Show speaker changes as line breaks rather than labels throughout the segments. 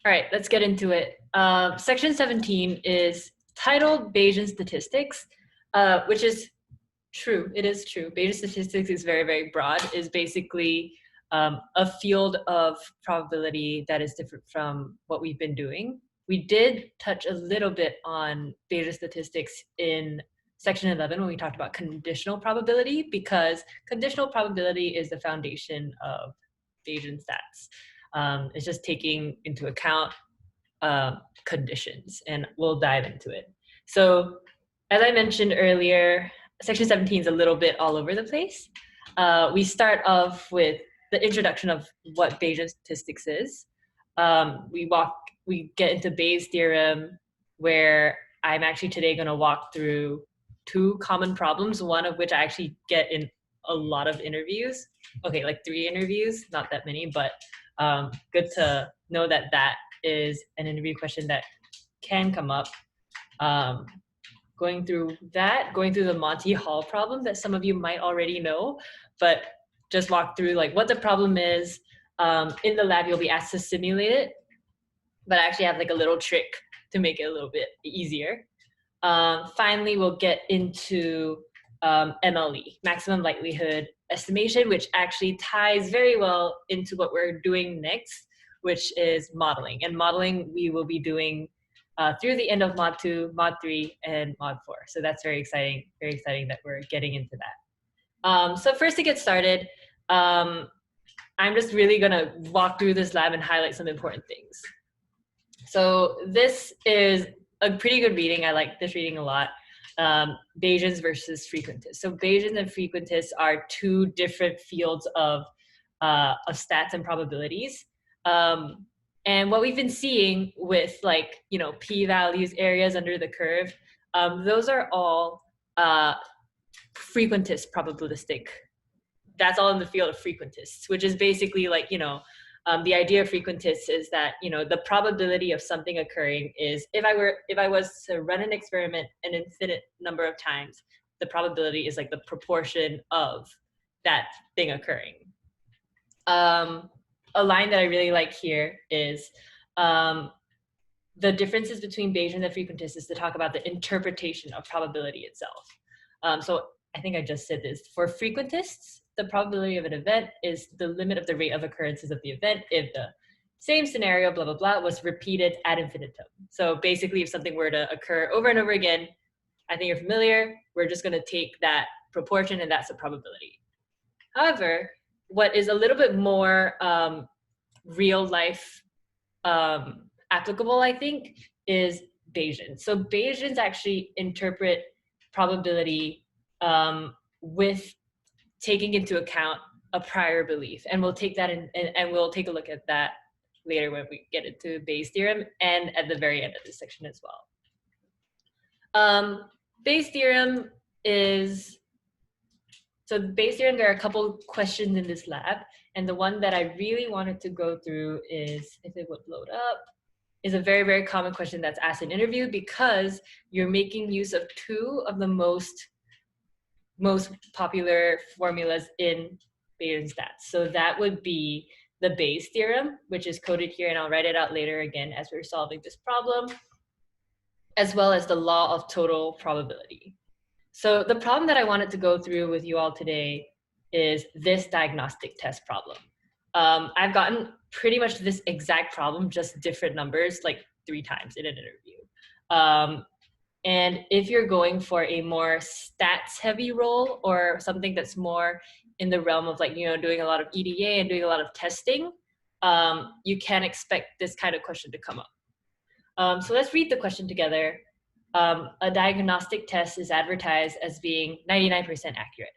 All right, let's get into it. Section 17 is titled Bayesian Statistics, which is true. It is true. Bayesian statistics is very, very broad. Is basically a field of probability that is different from what we've been doing. We did touch a little bit on Bayesian statistics in section 11 when we talked about conditional probability, because conditional probability is the foundation of Bayesian stats. It's just taking into account conditions, and we'll dive into it. So as I mentioned earlier, section 17 is a little bit all over the place. We start off with the introduction of what Bayesian statistics is. We get into Bayes' theorem, where I'm actually today going to walk through two common problems, one of which I actually get in a lot of interviews. Okay, like 3 interviews, not that many, but good to know that that is an interview question that can come up. Going through the Monty Hall problem that some of you might already know, but just walk through like what the problem is. In the lab, you'll be asked to simulate it, but I actually have like a little trick to make it a little bit easier. Finally, we'll get into MLE, maximum likelihood estimation, which actually ties very well into what we're doing next, which is modeling. And modeling we will be doing through the end of Mod 2, Mod 3, and Mod 4. So that's very exciting that we're getting into that. So first, to get started, I'm just really gonna walk through this lab and highlight some important things. So this is a pretty good reading. I like this reading a lot. Bayesians versus frequentists. So Bayesians and frequentists are two different fields of stats and probabilities. And what we've been seeing with like, p-values, areas under the curve, those are all frequentist probabilistic. That's all in the field of frequentists, which is basically like, the idea of frequentists is that, the probability of something occurring is if I was to run an experiment an infinite number of times, the probability is like the proportion of that thing occurring. A line that I really like here is the differences between Bayesian and frequentists is to talk about the interpretation of probability itself. So I think I just said this. For frequentists, the probability of an event is the limit of the rate of occurrences of the event if the same scenario, blah, blah, blah, was repeated ad infinitum. So basically, if something were to occur over and over again, I think you're familiar, we're just going to take that proportion, and that's the probability. However, what is a little bit more real life applicable, I think, is Bayesian. So Bayesians actually interpret probability with taking into account a prior belief, and we'll take that in, and we'll take a look at that later when we get into Bayes' theorem and at the very end of this section as well. Bayes' theorem is, so Bayes' theorem, there are a couple questions in this lab, and the one that I really wanted to go through is, if it would load up, is a very, very common question that's asked in interview because you're making use of two of the most popular formulas in Bayesian stats. So that would be the Bayes' theorem, which is coded here, and I'll write it out later again as we're solving this problem, as well as the law of total probability. So the problem that I wanted to go through with you all today is this diagnostic test problem. I've gotten pretty much this exact problem, just different numbers, like 3 times in an interview. And if you're going for a more stats heavy role or something that's more in the realm of like, doing a lot of EDA and doing a lot of testing, you can expect this kind of question to come up. So let's read the question together. A diagnostic test is advertised as being 99% accurate.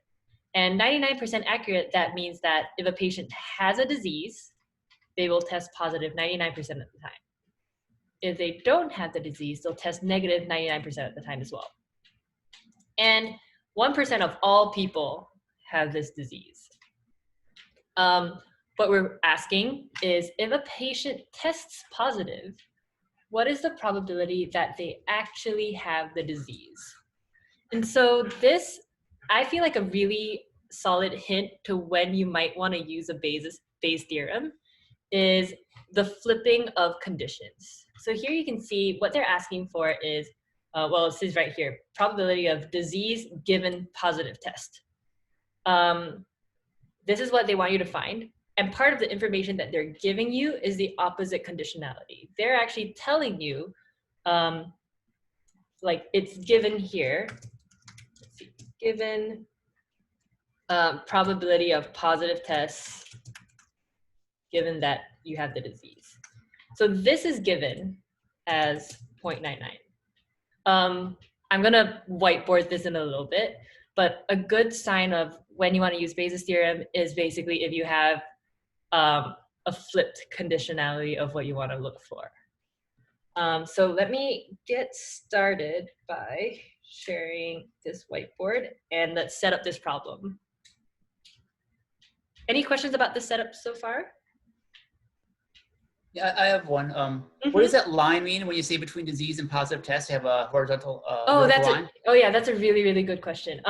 And 99% accurate, that means that if a patient has a disease, they will test positive 99% of the time. If they don't have the disease, they'll test negative 99% of the time as well. And 1% of all people have this disease. What we're asking is, if a patient tests positive, what is the probability that they actually have the disease? And so this, I feel like a really solid hint to when you might want to use a Bayes' theorem is the flipping of conditions. So here you can see what they're asking for is, well, it says right here, probability of disease given positive test. This is what they want you to find. And part of the information that they're giving you is the opposite conditionality. They're actually telling you, like it's given here, let's see, given probability of positive tests given that you have the disease. So this is given as 0.99. I'm gonna whiteboard this in a little bit, but a good sign of when you want to use Bayes' theorem is basically if you have a flipped conditionality of what you want to look for. So let me get started by sharing this whiteboard and let's set up this problem. Any questions about the setup so far?
Yeah, I have one. What does that line mean when you say between disease and positive tests? You have a horizontal line?
Yeah, that's a really, really good question.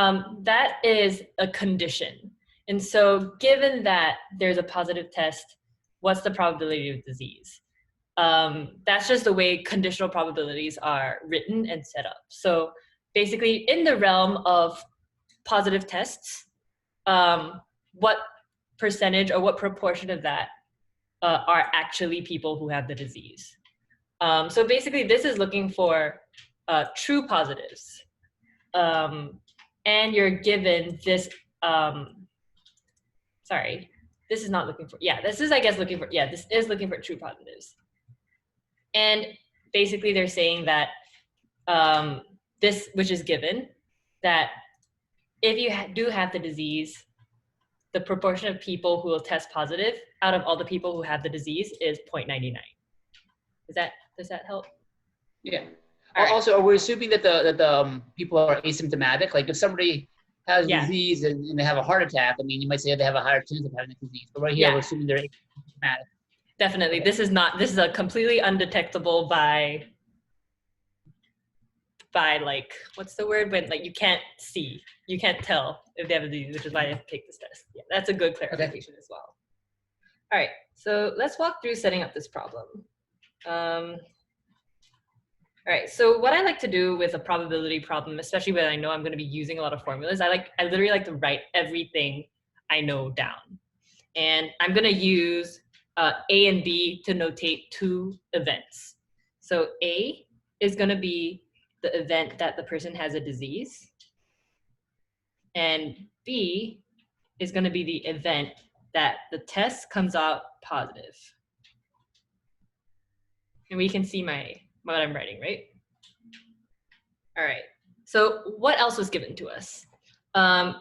That is a condition. And so given that there's a positive test, what's the probability of disease? That's just the way conditional probabilities are written and set up. So basically in the realm of positive tests, what percentage or what proportion of that are actually people who have the disease. So basically this is looking for true positives. And you're given this, sorry, this is not looking for, yeah, this is, I guess, looking for, yeah, this is looking for true positives. And basically they're saying that this, which is given, that if you do have the disease, the proportion of people who will test positive out of all the people who have the disease is 0.99. Does that help?
Yeah.
Right.
Also, are we assuming that the people are asymptomatic? Like if somebody has disease and they have a heart attack, I mean, you might say they have a higher chance of having the disease. But right here, we're assuming they're asymptomatic.
Definitely. Okay. This is a completely undetectable by like, what's the word, when like you can't tell if they have a disease, which is why I have to take this test. Yeah, that's a good clarification as well. All right, so let's walk through setting up this problem. All right, so what I like to do with a probability problem, especially when I know I'm going to be using a lot of formulas, I literally like to write everything I know down. And I'm going to use A and B to notate two events. So A is going to be the event that the person has a disease, and B is going to be the event that the test comes out positive. And we can see what I'm writing, right? All right, so what else was given to us?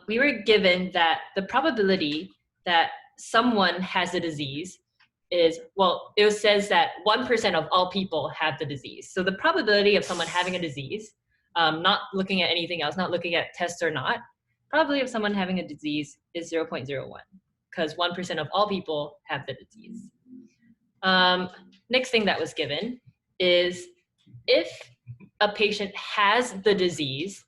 We were given that the probability that someone has a disease is, well, it says that 1% of all people have the disease. So the probability of someone having a disease, not looking at anything else, not looking at tests or not, probability of someone having a disease is 0.01, because 1% of all people have the disease. Next thing that was given is if a patient has the disease,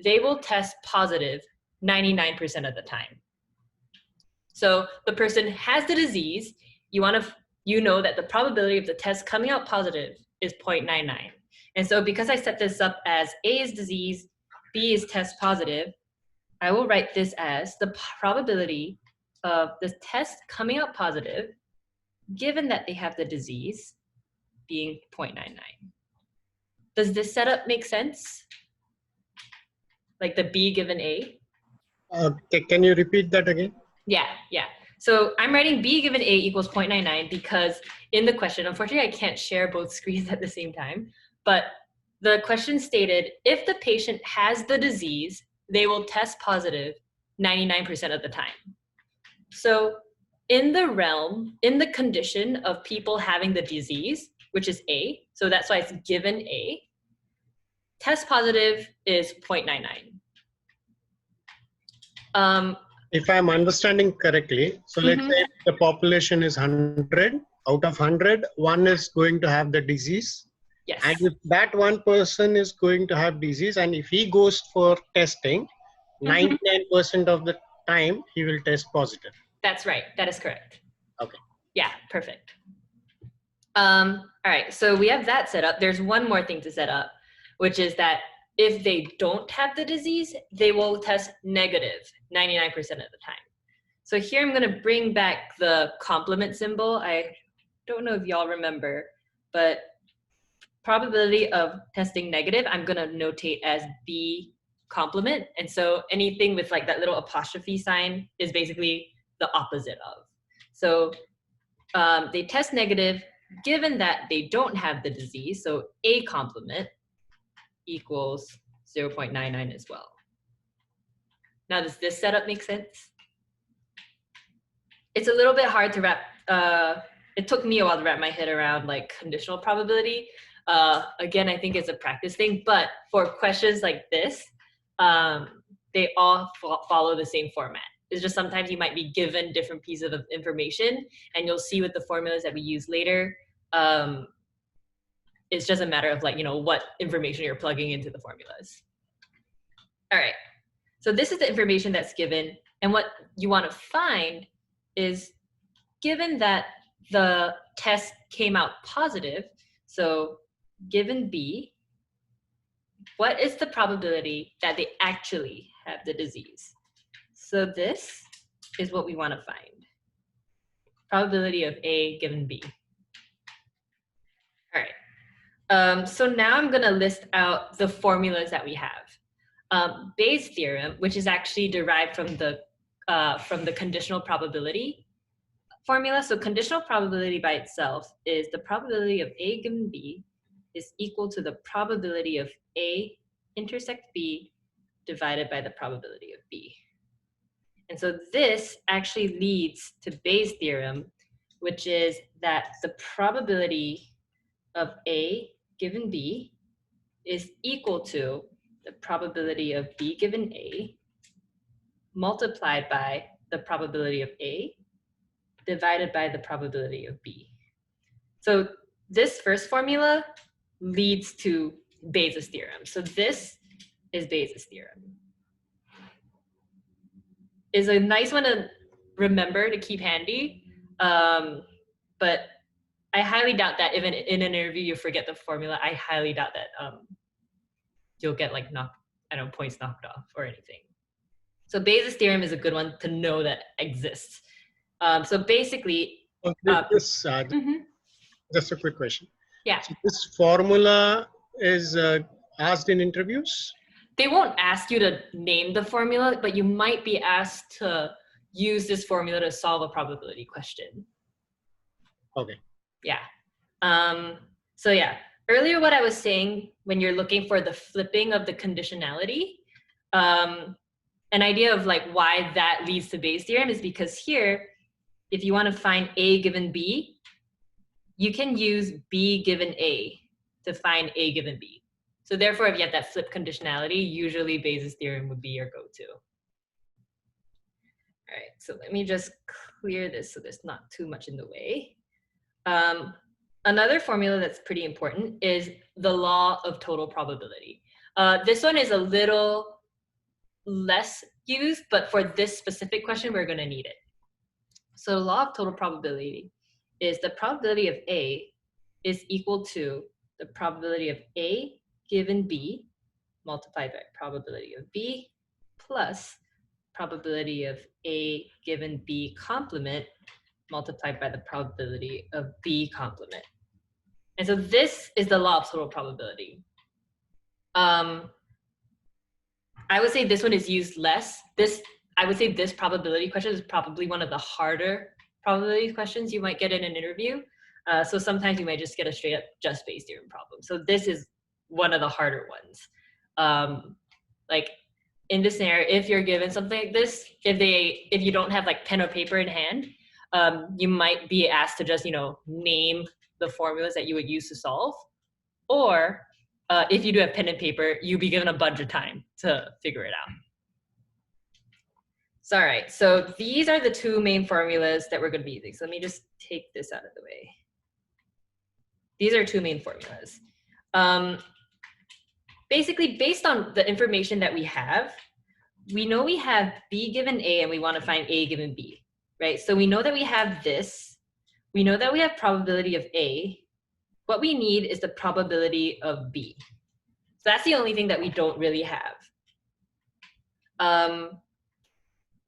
they will test positive 99% of the time. So the person has the disease, you know that the probability of the test coming out positive is 0.99. And so because I set this up as A is disease, B is test positive, I will write this as the probability of the test coming out positive, given that they have the disease, being 0.99. Does this setup make sense? Like the B given A?
Can you repeat that again?
Yeah. So I'm writing B given A equals 0.99 because in the question, unfortunately, I can't share both screens at the same time, but the question stated, if the patient has the disease, they will test positive 99% of the time. So in the condition of people having the disease, which is A, so that's why it's given A, test positive is 0.99.
If I'm understanding correctly, so let's say the population is 100, out of 100, one is going to have the disease.
Yes.
And if that one person is going to have disease, and if he goes for testing, 99% of the time he will test positive.
That's right. That is correct.
Okay.
Yeah, perfect. All right, so we have that set up. There's one more thing to set up, which is that if they don't have the disease, they will test negative 99% of the time. So here I'm gonna bring back the complement symbol. I don't know if y'all remember, but probability of testing negative, I'm gonna notate as B complement. And so anything with like that little apostrophe sign is basically the opposite of. So they test negative given that they don't have the disease. So A complement equals 0.99 as well. Now, does this setup make sense? It's a little bit hard to wrap, it took me a while to wrap my head around like conditional probability. Again, I think it's a practice thing, but for questions like this, they all follow the same format. It's just sometimes you might be given different pieces of information, and you'll see with the formulas that we use later, it's just a matter of like, you know, what information you're plugging into the formulas. All right, so this is the information that's given, and what you want to find is, given that the test came out positive, so given B, what is the probability that they actually have the disease? So this is what we want to find. Probability of A given B. All right. So now I'm going to list out the formulas that we have. Bayes' theorem, which is actually derived from the conditional probability formula. So conditional probability by itself is the probability of A given B is equal to the probability of A intersect B divided by the probability of B. And so this actually leads to Bayes' theorem, which is that the probability of A given B is equal to the probability of B given A multiplied by the probability of A divided by the probability of B. So this first formula leads to Bayes' theorem. So this is Bayes' theorem. Is a nice one to remember, to keep handy, but I highly doubt that if in an interview you forget the formula, I highly doubt that you'll get like points knocked off or anything. So Bayes' theorem is a good one to know that exists. So basically,
just a quick question.
Yeah.
So this formula is asked in interviews?
They won't ask you to name the formula, but you might be asked to use this formula to solve a probability question.
Okay.
Yeah. So yeah, earlier what I was saying, when you're looking for the flipping of the conditionality, an idea of like why that leads to Bayes' theorem is because here, if you want to find A given B, you can use B given A to find A given B. So therefore, if you have that flip conditionality, usually Bayes' theorem would be your go-to. All right, so let me just clear this so there's not too much in the way. Another formula that's pretty important is the law of total probability. This one is a little less used, but for this specific question, we're gonna need it. So the law of total probability is the probability of A is equal to the probability of A given B multiplied by probability of B plus probability of A given B complement multiplied by the probability of B complement. And so this is the law of total probability. I would say this one is used less. I would say this probability question is probably one of the harder probability questions you might get in an interview. So sometimes you might just get a straight up just Bayes' theorem problem. So this is one of the harder ones. Like in this scenario, if you're given something like this, if you don't have like pen or paper in hand, you might be asked to just, name the formulas that you would use to solve. Or if you do have pen and paper, you'll be given a bunch of time to figure it out. So, all right, so these are the two main formulas that we're gonna be using. So let me just take this out of the way. These are two main formulas. Basically, based on the information that we have, we know we have B given A and we want to find A given B, right? So we know that we have this. We know that we have probability of A what we need is the probability of B. So that's the only thing that we don't really have.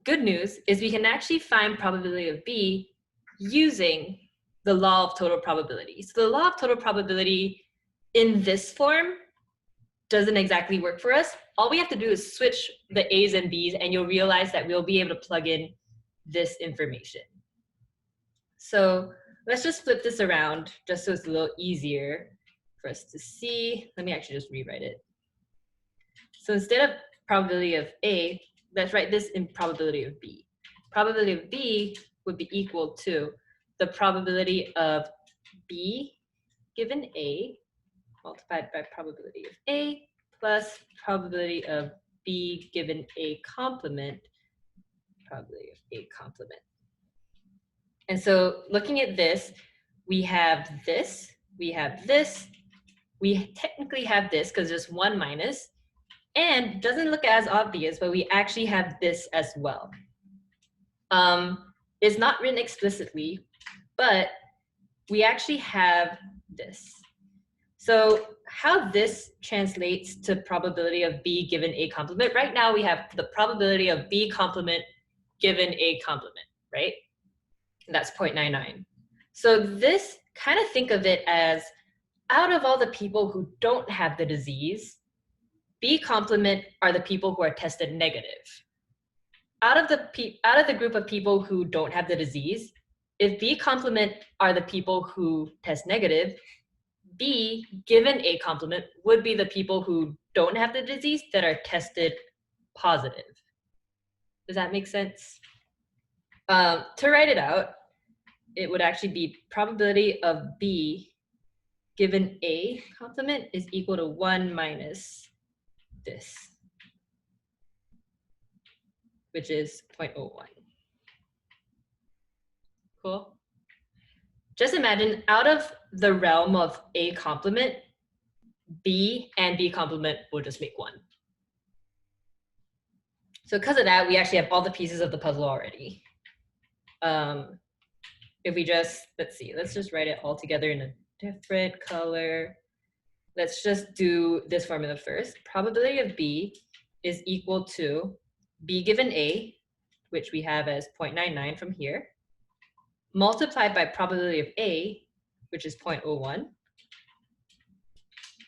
Good news is we can actually find probability of B using the law of total probability. So the law of total probability in this form doesn't exactly work for us. All we have to do is switch the A's and B's, and you'll realize that we'll be able to plug in this information. So let's just flip this around just so it's a little easier for us to see. Let me actually just rewrite it. So instead of probability of A, let's write this in probability of B. Probability of B would be equal to the probability of B given A multiplied by probability of A plus probability of B given A complement, probability of A complement. And so looking at this, we have this, we have this, we technically have this because there's one minus, and it doesn't look as obvious, but we actually have this as well. It's not written explicitly, but we actually have this. So how this translates to probability of B given A complement, right now we have the probability of B complement given A complement, right? And that's 0.99. So this, kind of think of it as, out of all the people who don't have the disease, B complement are the people who are tested negative. Out of the group of people who don't have the disease, if B complement are the people who test negative, B given A complement would be the people who don't have the disease that are tested positive. Does that make sense? To write it out, it would actually be probability of B given A complement is equal to 1 minus this, which is 0.01. Cool. Just imagine out of the realm of A complement, B and B complement will just make 1. So because of that, we actually have all the pieces of the puzzle already. If we just, let's see, let's just write it all together in a different color. Let's just do this formula first. Probability of B is equal to B given A, which we have as 0.99 from here, multiplied by probability of A, which is 0.01,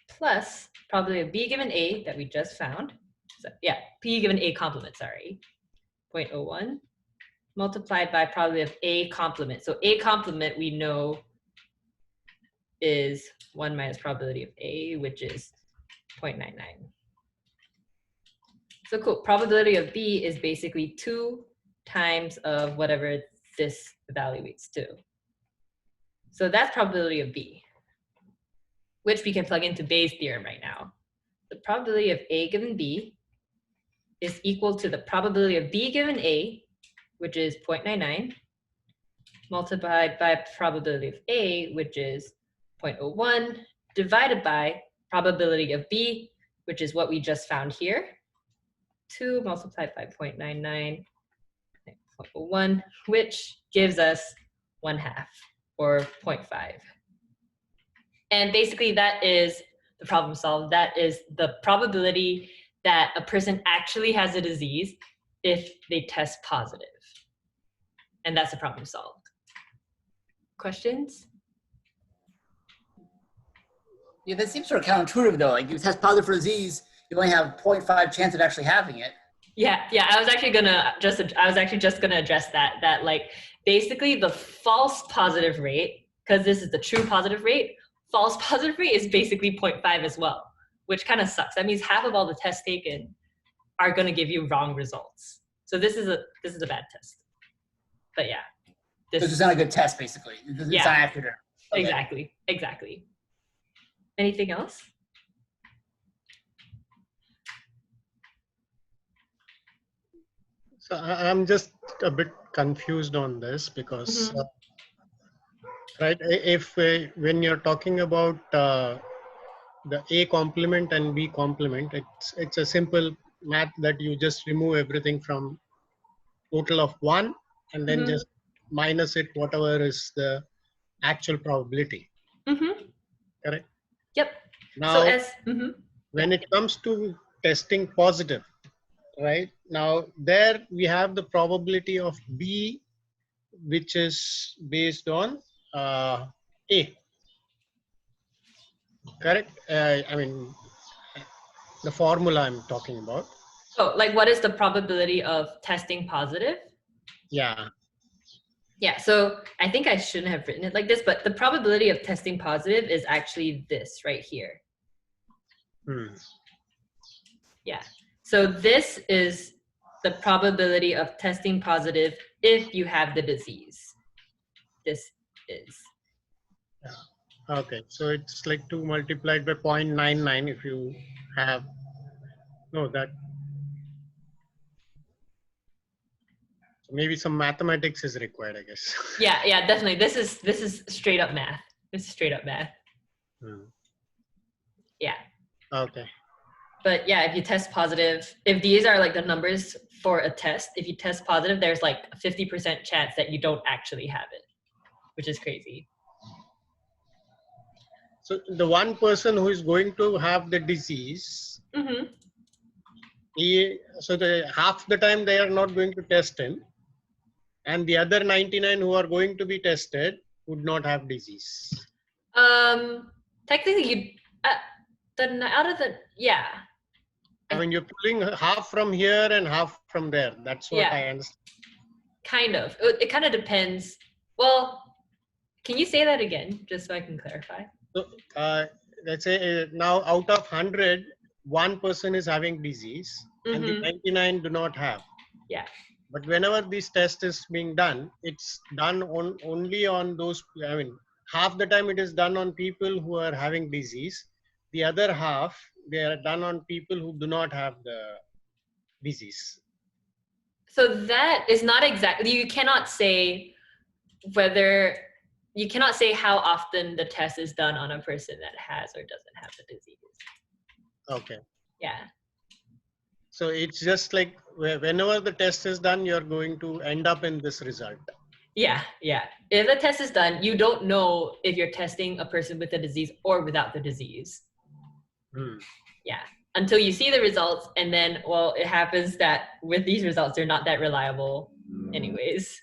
plus probability of B given A that we just found. So yeah, B given A complement, sorry, 0.01, multiplied by probability of A complement. So A complement we know is 1 minus probability of A, which is 0.99. So cool, probability of B is basically 2 times of whatever this evaluates to. So that's probability of B, which we can plug into Bayes' theorem right now. The probability of A given B is equal to the probability of B given A, which is 0.99, multiplied by probability of A, which is 0.01, divided by probability of B, which is what we just found here, 2 multiplied by 0.99, 0.01, which gives us 1/2, or 0.5. And basically that is the problem solved. That is the probability that a person actually has a disease if they test positive. And that's the problem solved. Questions?
Yeah, that seems sort of counterintuitive though. Like if you test positive for disease, you only have 0.5 chance of actually having it.
Yeah, I was actually just gonna address that. That like basically the false positive rate, because this is the true positive rate, false positive rate is basically 0.5 as well, which kind of sucks. That means half of all the tests taken are gonna give you wrong results. So this is a bad test. But yeah.
So it's just not a good test, basically. It's not accurate. Okay.
Exactly. Anything else?
So I'm just a bit confused on this because, right, if when you're talking about the A complement and B complement, it's a simple math that you just remove everything from total of 1 and then just minus it, whatever is the actual probability. correct?
Yep.
Now,
So as
when it comes to testing positive, right? Now, there we have the probability of B, which is based on A, correct? I mean, the formula I'm talking about.
so like what is the probability of testing positive?
Yeah.
Yeah, so I think I shouldn't have written it like this, but the probability of testing positive is actually this right here. Yeah, so this is the probability of testing positive if you have the disease. This is.
Yeah. Okay, so it's like 2 multiplied by 0.99 if you have, no, that, so maybe some mathematics is required, I guess.
Yeah, definitely. This is straight up math. This is straight up math. Yeah.
Okay.
But yeah, if you test positive, if these are like the numbers for a test, if you test positive, there's like a 50% chance that you don't actually have it, which is crazy.
So the one person who is going to have the disease, so the half the time they are not going to test him, and the other 99 who are going to be tested would not have disease.
Technically, you out of the
I mean, you're pulling half from here and half from there. That's what I understand.
Kind of. It kind of depends. Well, can you say that again, just so I can clarify?
So let's say now out of 100, one person is having disease, and the 99 do not have.
Yeah.
But whenever this test is being done, it's done only on those, I mean, half the time it is done on people who are having disease. The other half, they are done on people who do not have the disease.
So that is not exactly, you cannot say how often the test is done on a person that has or doesn't have the disease.
Okay.
Yeah.
So it's just like whenever the test is done, you're going to end up in this result. Yeah.
If the test is done, you don't know if you're testing a person with the disease or without the disease. Yeah. Until you see the results, and then, well, it happens that with these results, they're not that reliable anyways.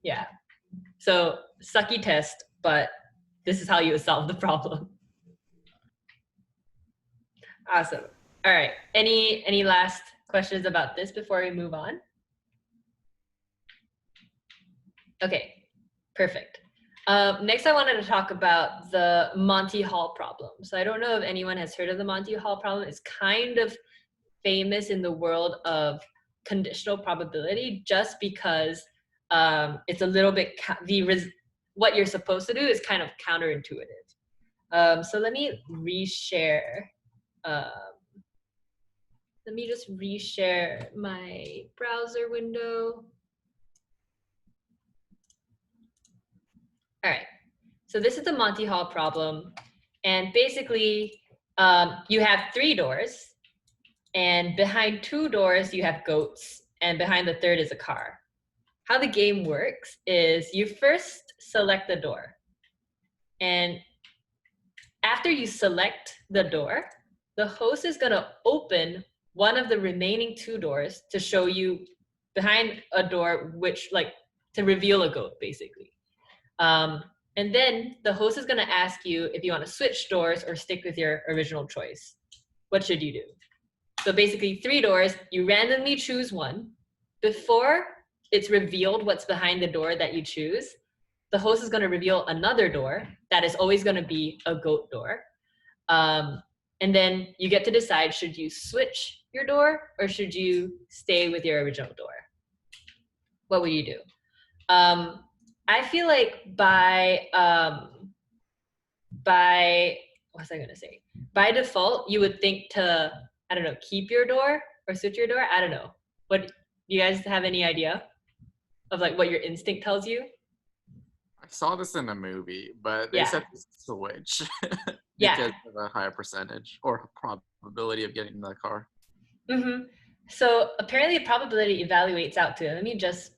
Yeah. So sucky test, but this is how you would solve the problem. Awesome. All right. Any last questions about this before we move on? Okay, perfect. Next, I wanted to talk about the Monty Hall problem. So I don't know if anyone has heard of the Monty Hall problem. It's kind of famous in the world of conditional probability just because it's a little bit, what you're supposed to do is kind of counterintuitive. So let me reshare. Let me just reshare my browser window. All right, so this is the Monty Hall problem. And basically, you have 3 doors, and behind 2 doors, you have goats, and behind the third is a car. How the game works is you first select the door. And after you select the door, the host is gonna open one of the remaining 2 doors to show you behind a door, to reveal a goat, basically. And then the host is gonna ask you if you wanna switch doors or stick with your original choice. What should you do? So basically 3 doors, you randomly choose one. Before it's revealed what's behind the door that you choose, the host is gonna reveal another door that is always gonna be a goat door. And then you get to decide, should you switch your door or should you stay with your original door? What would you do? I feel like by what was I gonna say? By default, you would think to, I don't know, keep your door or switch your door. I don't know. What, do you guys have any idea of like what your instinct tells you?
I saw this in a movie, but they said to switch because of a higher percentage or probability of getting in the car.
So apparently the probability evaluates out to, let me just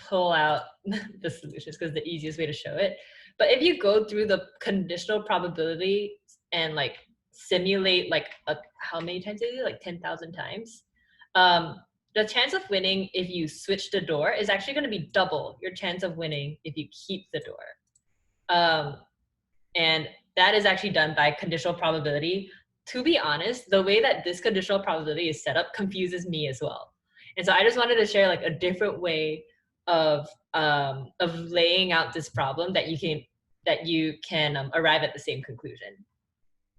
pull out the solutions because the easiest way to show it. But if you go through the conditional probability and like simulate like how many times did you do? Like 10,000 times. The chance of winning if you switch the door is actually going to be double your chance of winning if you keep the door. And that is actually done by conditional probability. To be honest, the way that this conditional probability is set up confuses me as well. And so I just wanted to share like a different way of laying out this problem that you can arrive at the same conclusion.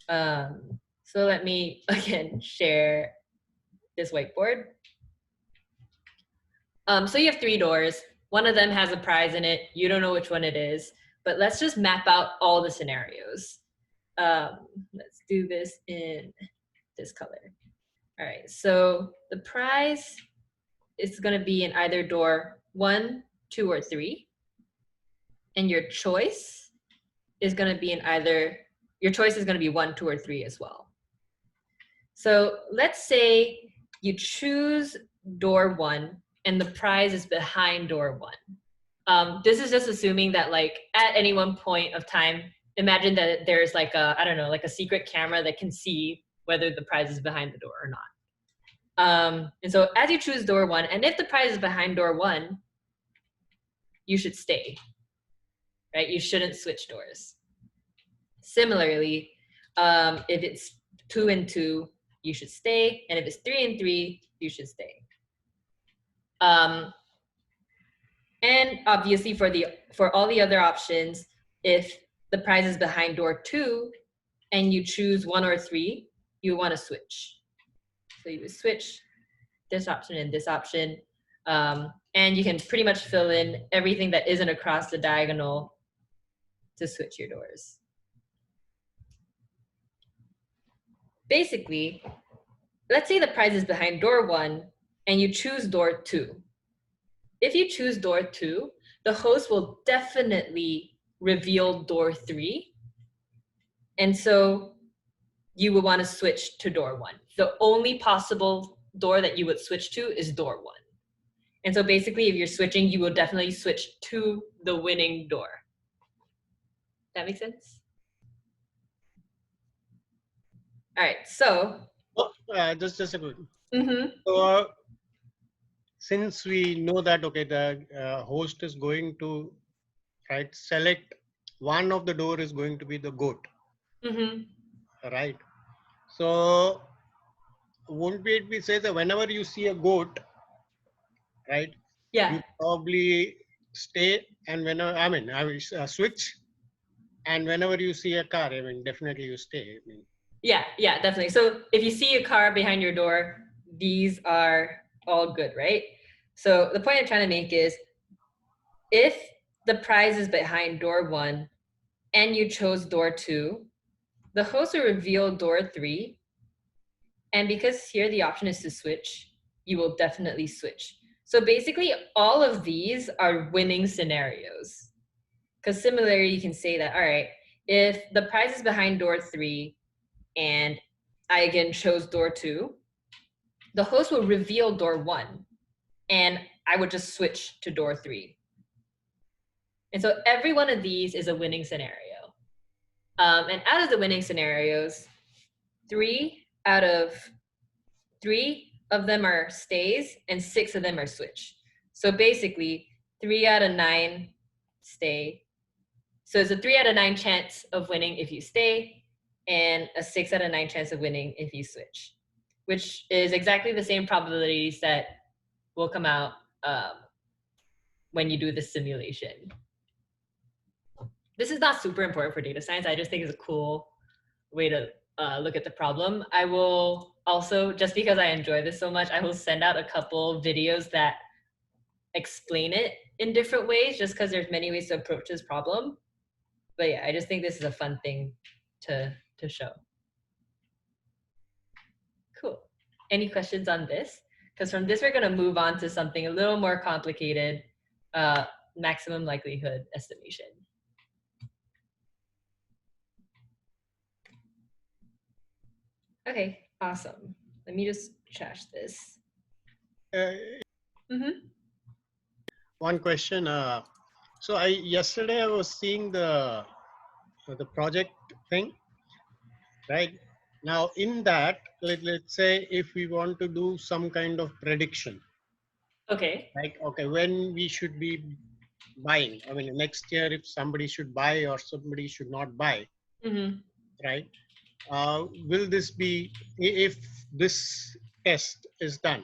So let me again share this whiteboard. So you have 3 doors. One of them has a prize in it. You don't know which one it is, but let's just map out all the scenarios. Let's do this in this color. All right, so the prize is going to be in either door 1, 2, or 3. And your choice is going to be in either, your choice is going to be 1, 2, or 3 as well. So let's say you choose door 1 and the prize is behind door 1. This is just assuming that like at any one point of time, imagine that there's like a, I don't know, like a secret camera that can see whether the prize is behind the door or not. And so as you choose door 1, and if the prize is behind door 1, you should stay, right? You shouldn't switch doors. Similarly, if it's 2 and 2, you should stay. And if it's 3 and 3, you should stay. And obviously for all the other options, if the prize is behind door 2 and you choose 1 or 3, you want to switch. So you would switch this option and this option. And you can pretty much fill in everything that isn't across the diagonal to switch your doors. Basically, let's say the prize is behind door 1 and you choose door 2. If you choose door 2, the host will definitely reveal door 3. And so you would want to switch to door 1. The only possible door that you would switch to is door 1. And so basically, if you're switching, you will definitely switch to the winning door. That makes sense? All right, so.
Just a quick. So, since we know that, okay, the host is going to, right, select one of the door is going to be the goat, right? So, won't it be say that whenever you see a goat, right?
Yeah.
You probably stay, and whenever I mean switch, and whenever you see a car, I mean definitely you stay. I mean.
Yeah, definitely. So if you see a car behind your door, these are all good, right? So the point I'm trying to make is if the prize is behind door 1 and you chose door 2, the host will reveal door 3. And because here the option is to switch, you will definitely switch. So basically all of these are winning scenarios. Because similarly, you can say that, all right, if the prize is behind door 3 and I again chose door 2, the host will reveal door 1 and I would just switch to door 3. And so every one of these is a winning scenario. And out of the winning scenarios, 3 of them are stays and 6 of them are switch. So basically 3 out of 9 stay. So it's a 3 out of 9 chance of winning if you stay and a 6 out of 9 chance of winning if you switch, which is exactly the same probabilities that will come out when you do the simulation. This is not super important for data science. I just think it's a cool way to look at the problem. I will also, just because I enjoy this so much, I will send out a couple videos that explain it in different ways, just because there's many ways to approach this problem. But yeah, I just think this is a fun thing to show. Cool. Any questions on this? Because from this, we're going to move on to something a little more complicated, maximum likelihood estimation. Okay, awesome. Let me just trash this.
One question. So yesterday I was seeing the project thing, right? Now in that, let's say if we want to do some kind of prediction,
Okay.
like, okay, when we should be buying, I mean, next year, if somebody should buy or somebody should not buy, right? Will this be, if this test is done,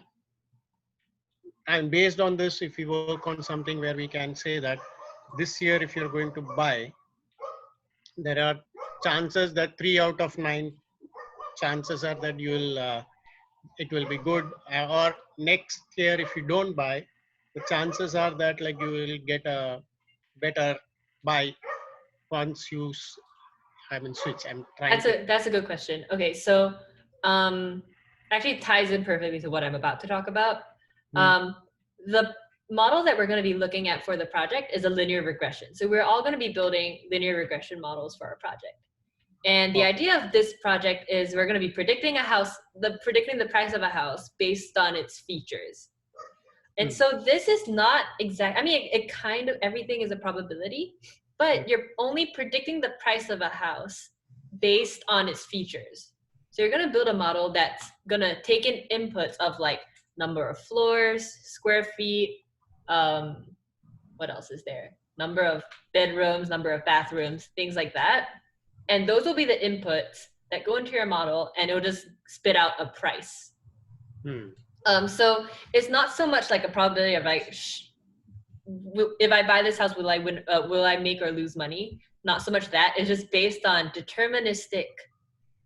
and based on this, if we work on something where we can say that this year, if you're going to buy, there are chances that 3 out of 9 chances are that you will it will be good, or next year if you don't buy, the chances are that like you will get a better buy once you switch. I'm trying
That's a good question. Okay, so actually ties in perfectly to what I'm about to talk about. The model that we're going to be looking at for the project is a linear regression. So we're all going to be building linear regression models for our project. And the idea of this project is we're going to be predicting predicting the price of a house based on its features. And so this is not exact. I mean, it kind of, everything is a probability, but you're only predicting the price of a house based on its features. So you're going to build a model that's going to take in inputs of like number of floors, square feet, what else is there? Number of bedrooms, number of bathrooms, things like that. And those will be the inputs that go into your model, and it'll just spit out a price. So it's not so much like a probability of like, if I buy this house, will I win? Will I make or lose money? Not so much that. It's just based on deterministic,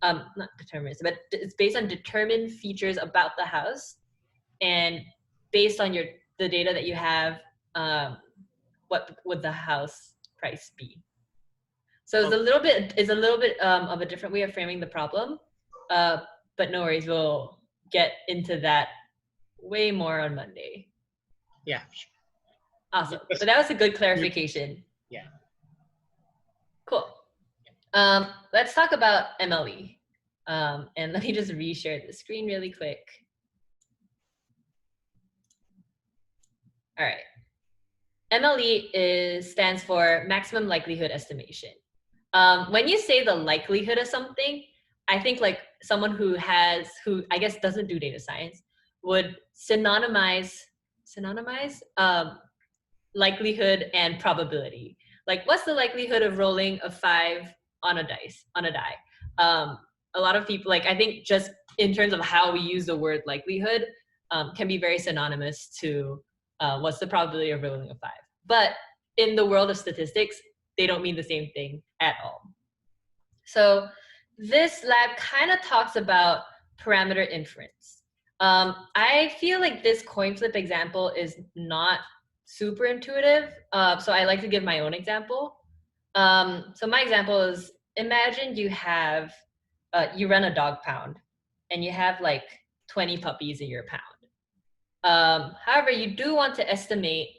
not deterministic, but it's based on determined features about the house, and based on the data that you have, what would the house price be? So it's a little bit of a different way of framing the problem, but no worries, we'll get into that way more on Monday.
Yeah.
Awesome. But that was a good clarification.
Yeah.
Cool. Let's talk about MLE. And let me just reshare the screen really quick. All right. MLE stands for maximum likelihood estimation. When you say the likelihood of something, I think like someone who I guess doesn't do data science would synonymize likelihood and probability. Like, what's the likelihood of rolling a 5 on a die? A lot of people, like, I think just in terms of how we use the word likelihood, can be very synonymous to what's the probability of rolling a 5. But in the world of statistics, they don't mean the same thing at all. So this lab kind of talks about parameter inference. I feel like this coin flip example is not super intuitive, so I like to give my own example. So my example is, imagine you have, you run a dog pound, and you have like 20 puppies in your pound. However, you do want to estimate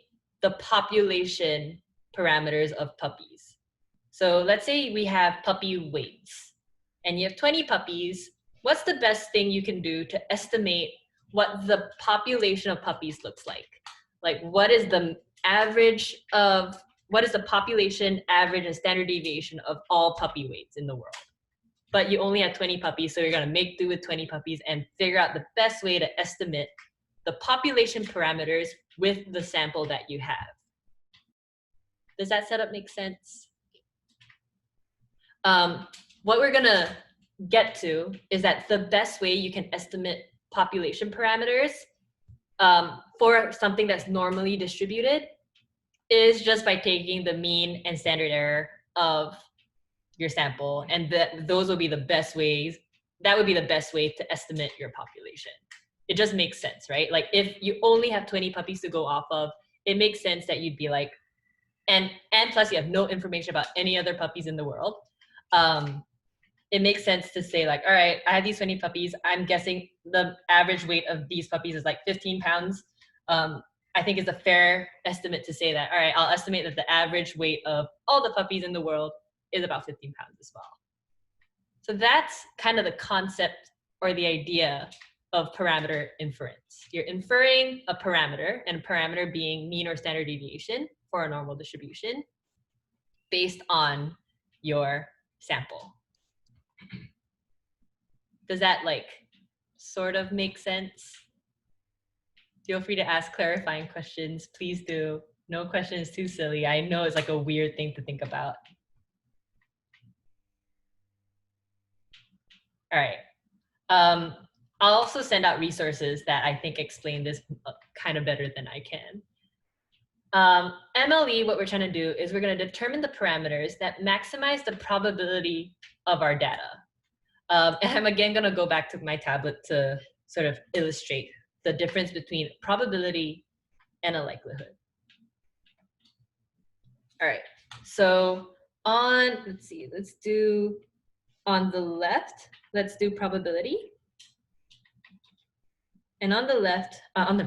the population parameters of puppies. So let's say we have puppy weights, and you have 20 puppies. What's the best thing you can do to estimate what the population of puppies looks like? Like, what is the population average and standard deviation of all puppy weights in the world? But you only have 20 puppies, so you're gonna make do with 20 puppies and figure out the best way to estimate the population parameters with the sample that you have. Does that setup make sense? What we're gonna get to is that the best way you can estimate population parameters for something that's normally distributed is just by taking the mean and standard error of your sample, and those will be the best ways. That would be the best way to estimate your population. It just makes sense, right? Like, if you only have 20 puppies to go off of, it makes sense that you'd be like, and plus you have no information about any other puppies in the world. It makes sense to say like, all right, I have these 20 puppies. I'm guessing the average weight of these puppies is like 15 pounds. I think it's a fair estimate to say that, all right, I'll estimate that the average weight of all the puppies in the world is about 15 pounds as well. So that's kind of the concept or the idea of parameter inference. You're inferring a parameter, and a parameter being mean or standard deviation. for a normal distribution based on your sample. Does that like sort of make sense? Feel free to ask clarifying questions. Please do. No question is too silly. I know it's like a weird thing to think about. All right. I'll also send out resources that I think explain this kind of better than I can. MLE, what we're trying to do is we're going to determine the parameters that maximize the probability of our data. And I'm again going to go back to my tablet to sort of illustrate the difference between probability and a likelihood. All right, so let's do on the left, let's do probability. And on the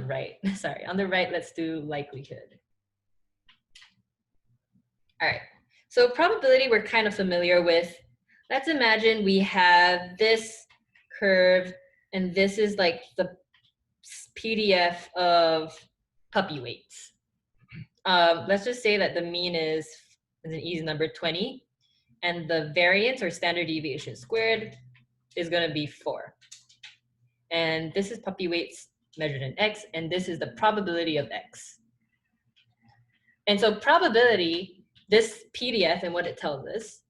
right, let's do likelihood. All right, so probability we're kind of familiar with. Let's imagine we have this curve, and this is like the PDF of puppy weights. Let's just say that the mean is an easy number, 20, and the variance or standard deviation squared is going to be 4. And this is puppy weights measured in X, and this is the probability of X. And so probability, this PDF and what it tells us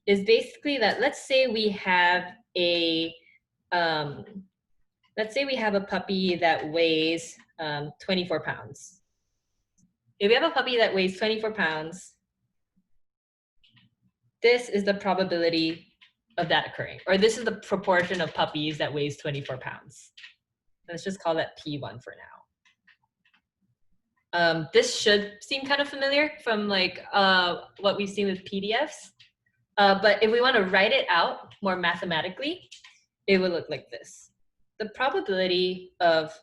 is basically that let's say we have a puppy that weighs 24 pounds. If we have a puppy that weighs 24 pounds, this is the probability of that occurring, or this is the proportion of puppies that weighs 24 pounds. Let's just call that P1 for now. This should seem kind of familiar from like what we've seen with PDFs, but if we want to write it out more mathematically, it would look like this. The probability of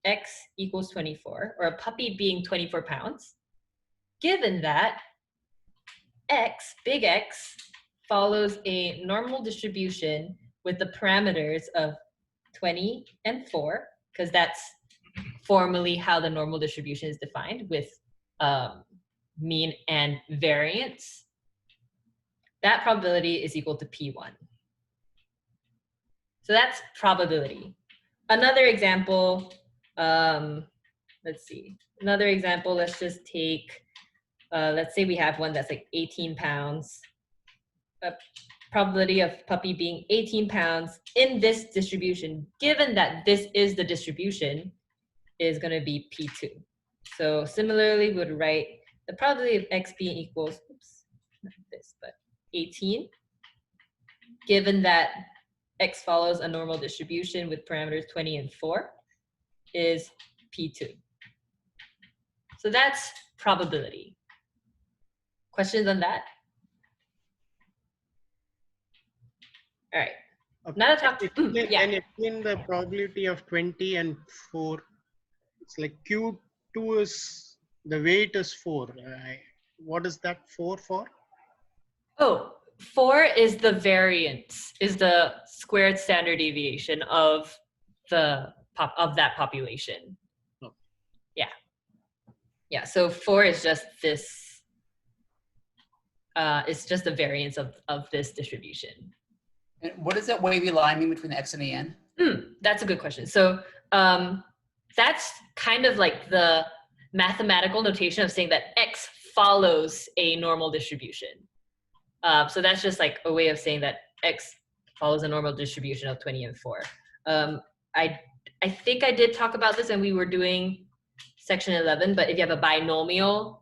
X equals 24, or a puppy being 24 pounds, given that X, big X, follows a normal distribution with the parameters of 20 and 4, because that's formally how the normal distribution is defined, with mean and variance. That probability is equal to P1. So that's probability. Another example, let's see. Another example, let's just take, let's say we have one that's like 18 pounds. A probability of puppy being 18 pounds in this distribution, given that this is the distribution, is going to be P2. So similarly, we would write the probability of X being equals, oops, not this, but 18, given that X follows a normal distribution with parameters 20 and 4, is P2. So that's probability. Questions on that? All right.
Okay.
Now to talk to, yeah.
And explain the probability of 20 and 4. It's like Q2 is, the weight is 4. What is that 4 for?
Oh, 4 is the variance, is the squared standard deviation of that population.
Oh.
Yeah. Yeah, so 4 is just this, it's just the variance of this distribution.
And what does that wavy line mean between the X and the N?
That's a good question. So that's kind of like the mathematical notation of saying that X follows a normal distribution. So that's just like a way of saying that X follows a normal distribution of 20 and 4. I think I did talk about this and we were doing section 11, but if you have a binomial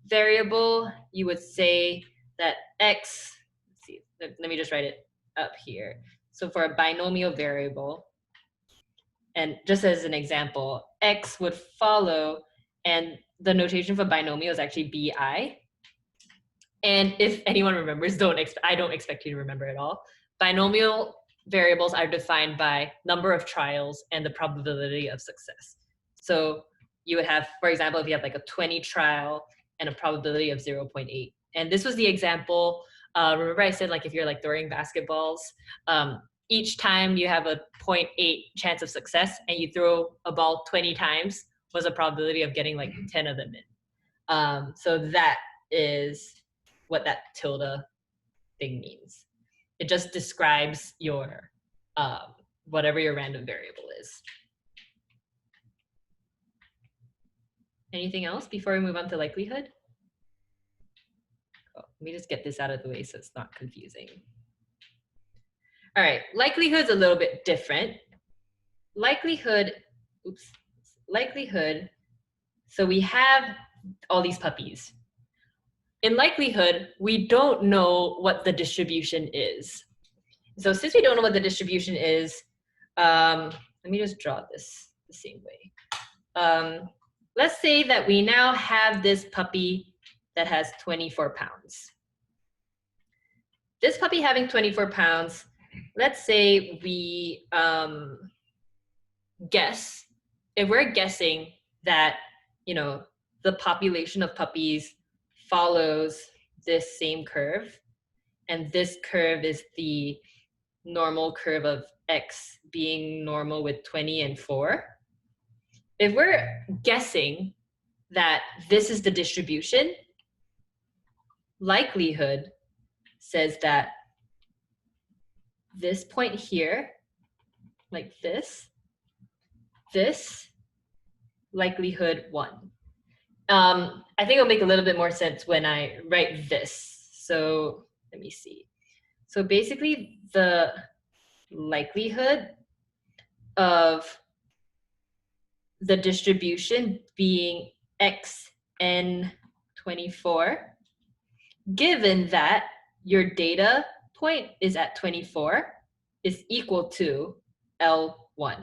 variable, you would say that X, let's see, let me just write it up here. So for a binomial variable, and just as an example, X would follow, and the notation for binomial is actually BI. And if anyone remembers, I don't expect you to remember at all. Binomial variables are defined by number of trials and the probability of success. So you would have, for example, if you have like a 20 trial and a probability of 0.8. And this was the example, remember I said like if you're like throwing basketballs, each time you have a 0.8 chance of success and you throw a ball 20 times was a probability of getting like 10 of them in. So that is what that tilde thing means. It just describes your whatever your random variable is. Anything else before we move on to likelihood? Oh, let me just get this out of the way so it's not confusing. All right, likelihood's a little bit different. Likelihood, so we have all these puppies. In likelihood, we don't know what the distribution is. So since we don't know what the distribution is, let me just draw this the same way. Let's say that we now have this puppy that has 24 pounds. This puppy having 24 pounds, let's say we guess, if we're guessing that, you know, the population of puppies follows this same curve, and this curve is the normal curve of X being normal with 20 and 4. If we're guessing that this is the distribution, likelihood says that this point here, like this likelihood 1. I think it'll make a little bit more sense when I write this. So let me see. So basically the likelihood of the distribution being xn24, given that your data point is at 24, is equal to L1.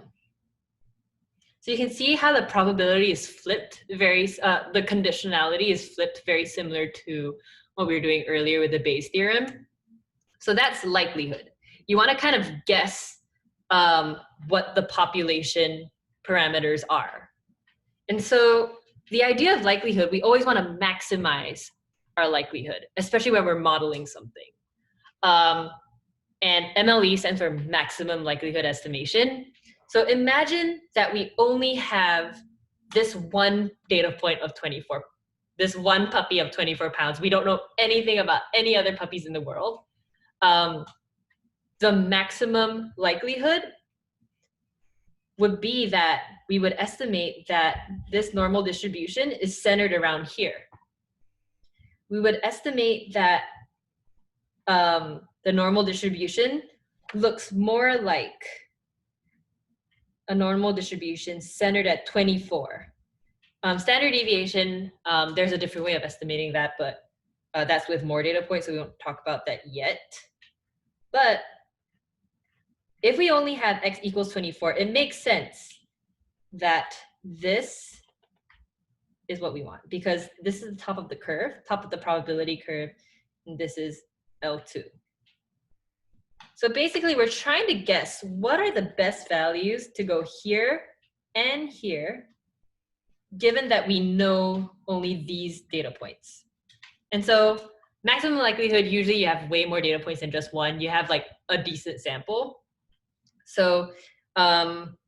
So you can see how the probability is flipped, the conditionality is flipped very similar to what we were doing earlier with the Bayes theorem. So that's likelihood. You want to kind of guess what the population parameters are. And so the idea of likelihood, we always want to maximize our likelihood, especially when we're modeling something. And MLE stands for maximum likelihood estimation. So imagine that we only have this one data point of 24, this one puppy of 24 pounds. We don't know anything about any other puppies in the world. The maximum likelihood would be that we would estimate that this normal distribution is centered around here. We would estimate that the normal distribution looks more like a normal distribution centered at 24. Standard deviation, there's a different way of estimating that, but that's with more data points, so we won't talk about that yet. But if we only have x equals 24, it makes sense that this is what we want, because this is the top of the curve, top of the probability curve, and this is L2. So basically, we're trying to guess what are the best values to go here and here, given that we know only these data points. And so maximum likelihood, usually you have way more data points than just one. You have like a decent sample. So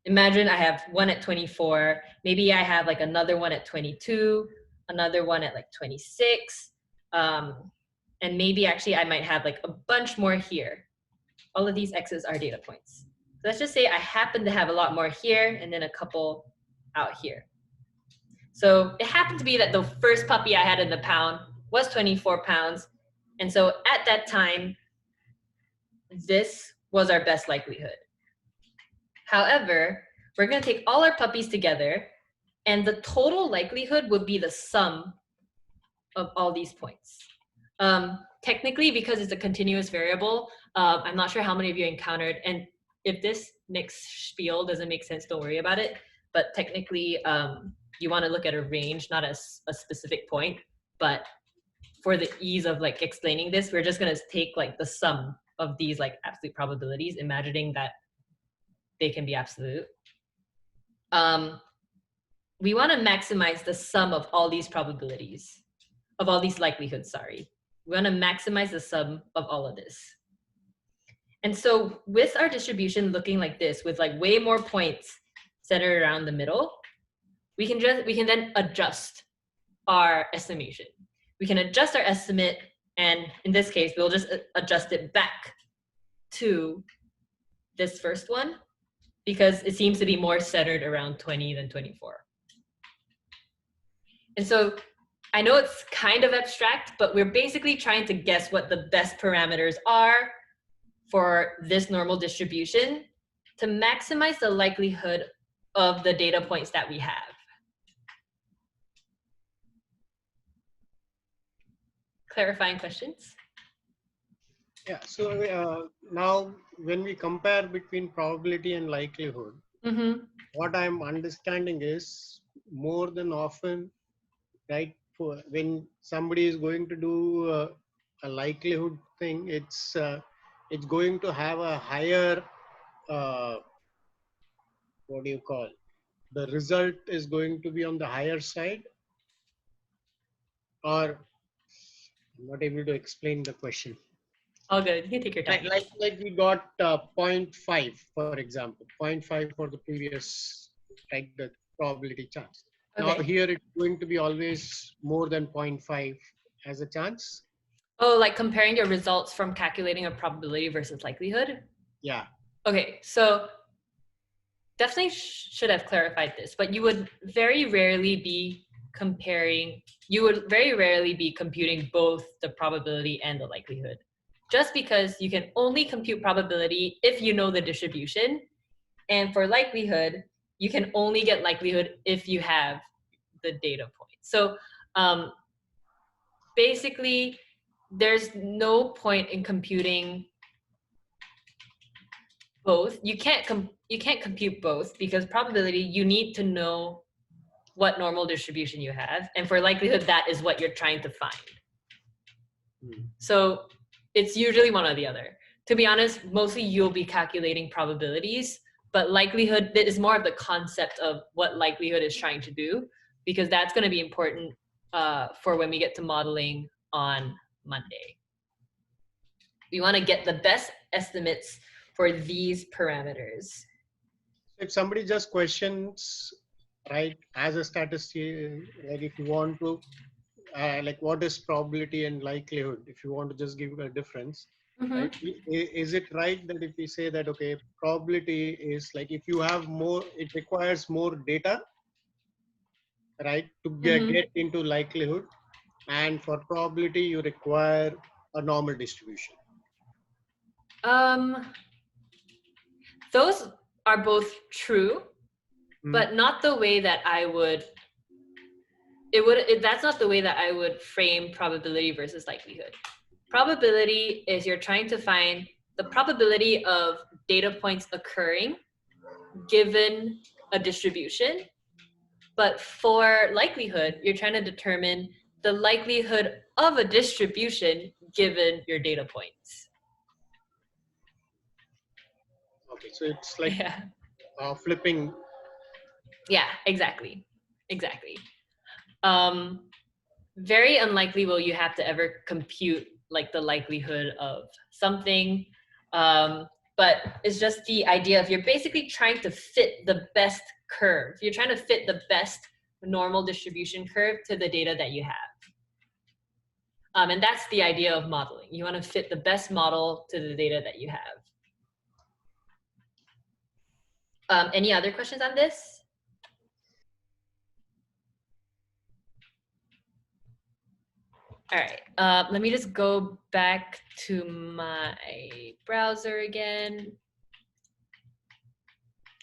imagine I have one at 24, maybe I have like another one at 22, another one at like 26, and maybe actually I might have like a bunch more here. All of these X's are data points. So let's just say I happen to have a lot more here and then a couple out here. So it happened to be that the first puppy I had in the pound was 24 pounds. And so at that time, this was our best likelihood. However, we're going to take all our puppies together, and the total likelihood would be the sum of all these points. Technically, because it's a continuous variable, I'm not sure how many of you encountered, and if this next spiel doesn't make sense, don't worry about it. But technically, you want to look at a range, not as a specific point. But for the ease of like explaining this, we're just going to take like the sum of these like absolute probabilities, imagining that they can be absolute. We want to maximize the sum of all these probabilities, of all these likelihoods, sorry. We want to maximize the sum of all of this. And so with our distribution looking like this, with like way more points centered around the middle, we can then adjust our estimation. We can adjust our estimate, and in this case, we'll just adjust it back to this first one because it seems to be more centered around 20 than 24. And so I know it's kind of abstract, but we're basically trying to guess what the best parameters are for this normal distribution to maximize the likelihood of the data points that we have. Clarifying questions?
Yeah, so now when we compare between probability and likelihood, what I'm understanding is more than often, right, for when somebody is going to do a likelihood thing, it's going to have a higher, what do you call, the result is going to be on the higher side, or I'm not able to explain the question.
All good. You can take your time.
Like we got 0.5, for example, 0.5 for the previous, like the probability chance. Okay. Now here it's going to be always more than 0.5 as a chance.
Oh, like comparing your results from calculating a probability versus likelihood?
Yeah.
Okay, so definitely should have clarified this, but you would very rarely be computing both the probability and the likelihood. Just because you can only compute probability if you know the distribution, and for likelihood, you can only get likelihood if you have the data point. So basically, there's no point in computing both. You can't compute both because probability, you need to know what normal distribution you have, and for likelihood, that is what you're trying to find. So it's usually one or the other. To be honest, mostly you'll be calculating probabilities, but likelihood is more of the concept of what likelihood is trying to do, because that's going to be important for when we get to modeling on Monday. We want to get the best estimates for these parameters.
If somebody just questions, right, as a statistician, like if you want to, like what is probability and likelihood, if you want to just give a difference, right? Is it right that if we say that, okay, probability is like if you have more, it requires more data, right, to get into likelihood, and for probability, you require a normal distribution?
Those are both true, but not the way that I would, that's not the way that I would frame probability versus likelihood. Probability is you're trying to find the probability of data points occurring given a distribution. But for likelihood, you're trying to determine the likelihood of a distribution given your data points.
Okay, so it's like flipping.
Yeah, exactly. Exactly. Very unlikely will you have to ever compute like the likelihood of something. But it's just the idea of you're basically trying to fit the best curve. You're trying to fit the best normal distribution curve to the data that you have. And that's the idea of modeling. You want to fit the best model to the data that you have. Any other questions on this? All right, let me just go back to my browser again.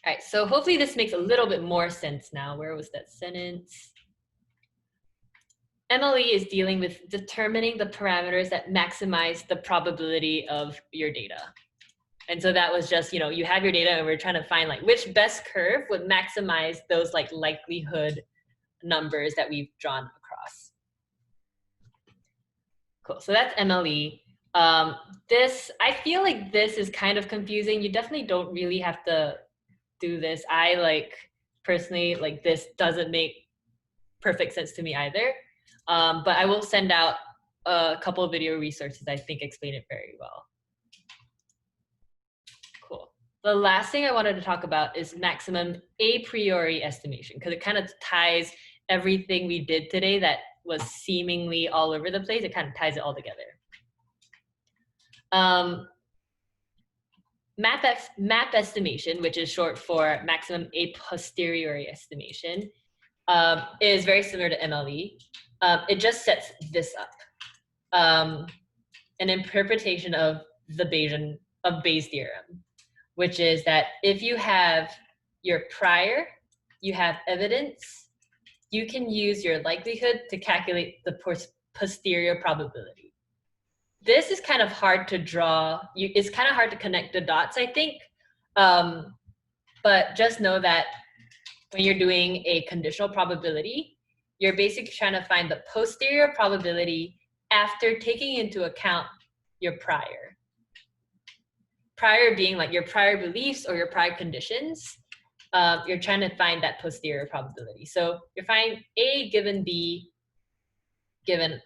All right, so hopefully this makes a little bit more sense now. Where was that sentence? MLE is dealing with determining the parameters that maximize the probability of your data. And so that was just, you have your data and we're trying to find like which best curve would maximize those like likelihood numbers that we've drawn across. Cool, so that's MLE. I feel like this is kind of confusing. You definitely don't really have to do this. I personally, this doesn't make perfect sense to me either. But I will send out a couple of video resources I think explain it very well. Cool. The last thing I wanted to talk about is maximum a priori estimation, because it kind of ties everything we did today that was seemingly all over the place, it kind of ties it all together. Map estimation, which is short for maximum a posteriori estimation, is very similar to MLE. It just sets this up. An interpretation of the Bayes theorem, which is that if you have your prior, you have evidence, you can use your likelihood to calculate the posterior probability. This is kind of hard to draw. It's kind of hard to connect the dots, I think. But just know that when you're doing a conditional probability, you're basically trying to find the posterior probability after taking into account your prior. Prior being like your prior beliefs or your prior conditions. You're trying to find that posterior probability. So you're finding A given B given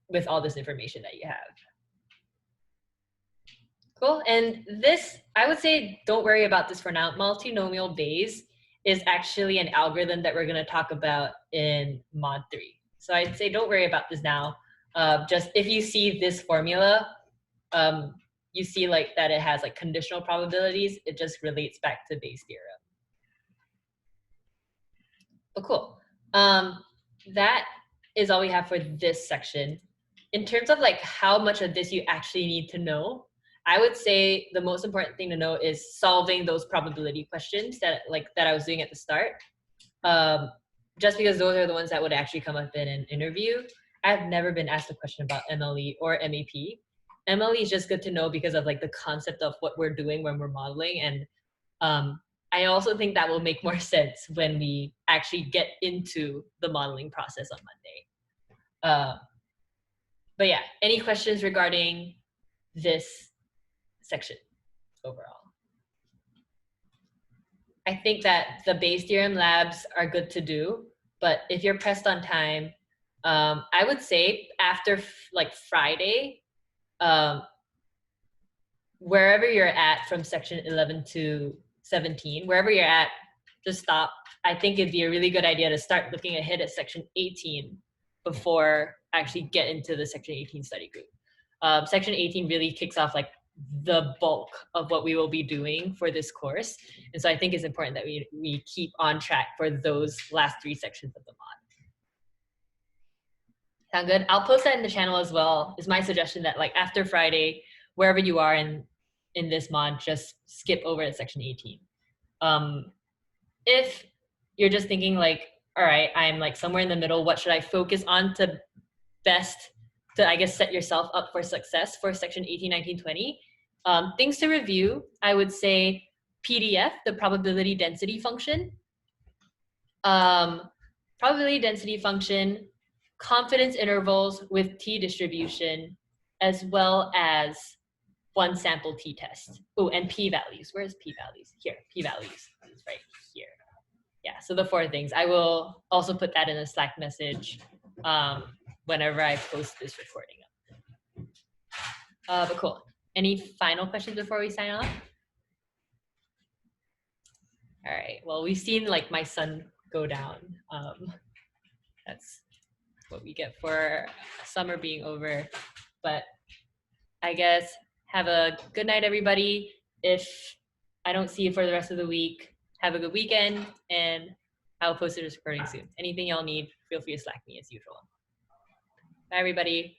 with all this information that you have. Cool. And this, I would say, don't worry about this for now. Multinomial Bayes is actually an algorithm that we're going to talk about in Mod 3. So I'd say don't worry about this now. Just if you see this formula, you see like that it has like conditional probabilities. It just relates back to Bayes' theorem. But cool. That is all we have for this section. In terms of like how much of this you actually need to know, I would say the most important thing to know is solving those probability questions that I was doing at the start. Just because those are the ones that would actually come up in an interview. I've never been asked a question about MLE or MAP. MLE is just good to know because of like the concept of what we're doing when we're modeling. And I also think that will make more sense when we actually get into the modeling process on Monday. But yeah, any questions regarding this section overall? I think that the Bayes theorem labs are good to do, but if you're pressed on time, I would say after like Friday, wherever you're at from section 11 to 17, wherever you're at, just stop. I think it'd be a really good idea to start looking ahead at section 18 before actually get into the section 18 study group. Section 18 really kicks off like the bulk of what we will be doing for this course. And so I think it's important that we keep on track for those last 3 sections of the mod. Sound good? I'll post that in the channel as well. It's my suggestion that like after Friday, wherever you are in this mod, just skip over to section 18. If you're just thinking like, all right, I'm like somewhere in the middle, what should I focus on to best to, I guess, set yourself up for success for section 18, 19, 20. Things to review, I would say PDF, the probability density function. Probability density function, confidence intervals with t-distribution, as well as one sample t-test. Oh, and p-values. Where's p-values? Here, p-values. It's right here. Yeah, so the 4 things. I will also put that in a Slack message whenever I post this recording up. But cool. Any final questions before we sign off? All right, well, we've seen like my sun go down. That's what we get for summer being over. But I guess have a good night, everybody. If I don't see you for the rest of the week, have a good weekend, and I'll post this recording soon. Anything y'all need, feel free to Slack me as usual. Bye, everybody.